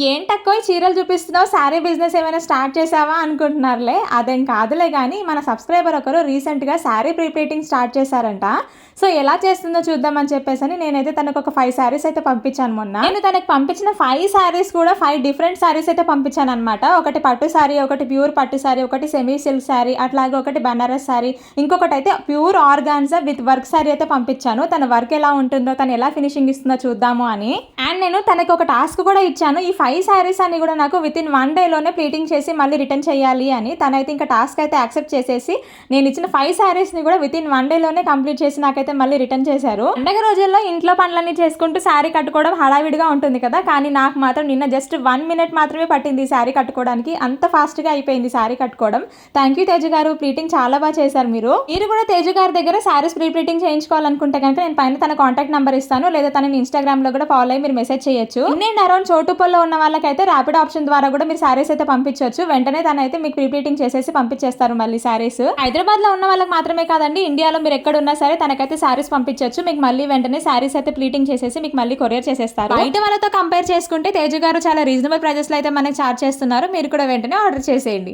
ఏంటక్కో ఈ చీరలు చూపిస్తున్నావు, శారీ బిజినెస్ ఏమైనా స్టార్ట్ చేసావా అనుకుంటున్నారులే. అదేం కాదులే కానీ మన సబ్స్క్రైబర్ ఒకరు రీసెంట్గా శారీ ప్రీప్లీటింగ్ స్టార్ట్ చేశారంట. సో ఎలా చేస్తుందో చూద్దామని చెప్పేసి నేనైతే తనకు ఒక 5 శారీస్ అయితే పంపించాను మొన్న. నేను తనకు పంపించిన 5 శారీస్ కూడా 5 డిఫరెంట్ శారీస్ అయితే పంపించాను అనమాట. ఒకటి పట్టు శారీ, ఒకటి ప్యూర్ పట్టు శారీ, ఒకటి సెమీ సిల్క్ శారీ, అట్లాగే ఒకటి బనారస్ శారీ, ఇంకొకటి అయితే pure organza with work sari అయితే పంపించాను. తన వర్క్ ఎలా ఉంటుందో, తను ఎలా ఫినిషింగ్ ఇస్తుందో చూద్దాము అని. అండ్ నేను తనకు ఒక టాస్క్ కూడా ఇచ్చాను. ఈ 5 శారీస్ అని కూడా నాకు విత్ ఇన్ 1 డేలోనే ప్లీటింగ్ చేసి మళ్ళీ రిటర్న్ చేయాలి అని. తనైతే ఇంకా టాస్క్ అయితే యాక్సెప్ట్ చేసేసి నేను ఇచ్చిన 5 శారీస్ని కూడా విత్ ఇన్ 1 డేలోనే కంప్లీట్ చేసి నాకైతే మళ్ళీ రిటర్న్ చేశారు. పండగ రోజుల్లో ఇంట్లో పనులన్నీ చేసుకుంటూ శారీ కట్టుకోవడం హడావిడిగా ఉంటుంది కదా, కానీ నాకు మాత్రం నిన్న జస్ట్ 1 మినిట్ మాత్రమే పట్టింది ఈ శారీ కట్టుకోవడానికి. అంత ఫాస్ట్గా అయిపోయింది శారీ కట్టుకోవడం. థ్యాంక్ యూ తేజు గారు, ప్లీటింగ్ చాలా బాగా చేశారు మీరు. మీరు కూడా తేజు గారి దగ్గర శారీస్ ప్లీటింగ్ చేయించుకోవాలనుకుంటే కనుక నేను పైన తన కాంటాక్ట్ నెంబర్ ఇస్తాను, లేదా తనని ఇన్స్టాగ్రామ్లో కూడా ఫాలో అయ్యి మీరు మెసేజ్ చేయొచ్చు. నేను అరౌండ్ చోటుపల్లో ఉన్న వాళ్ళకైతే ర్యాపిడ్ ఆప్షన్ ద్వారా కూడా మీరు శారీస్ అయితే పంపించవచ్చు. వెంటనే తనైతే మీకు ప్రీప్లీటింగ్ చేసేసి పంపించేస్తారు మళ్ళీ శారీస్. హైదరాబాద్ లో ఉన్న వాళ్ళకి మాత్రమే కాదండి, ఇండియాలో మీరు ఎక్కడ ఉన్నా సరే తనకైతే శారీస్ పంపించవచ్చు. మీకు మళ్ళీ వెంటనే శారీస్ అయితే ప్లీటింగ్ చేసేసి మీకు మళ్ళీ కొరియర్ చేసేస్తారు. బయట వాళ్ళతో కంపేర్ చేసుకుంటే తేజు గారు చాలా రీజనబుల్ ప్రైజెస్ లో అయితే మనకి చార్జ్ చేస్తున్నారు. మీరు కూడా వెంటనే ఆర్డర్ చేసేయండి.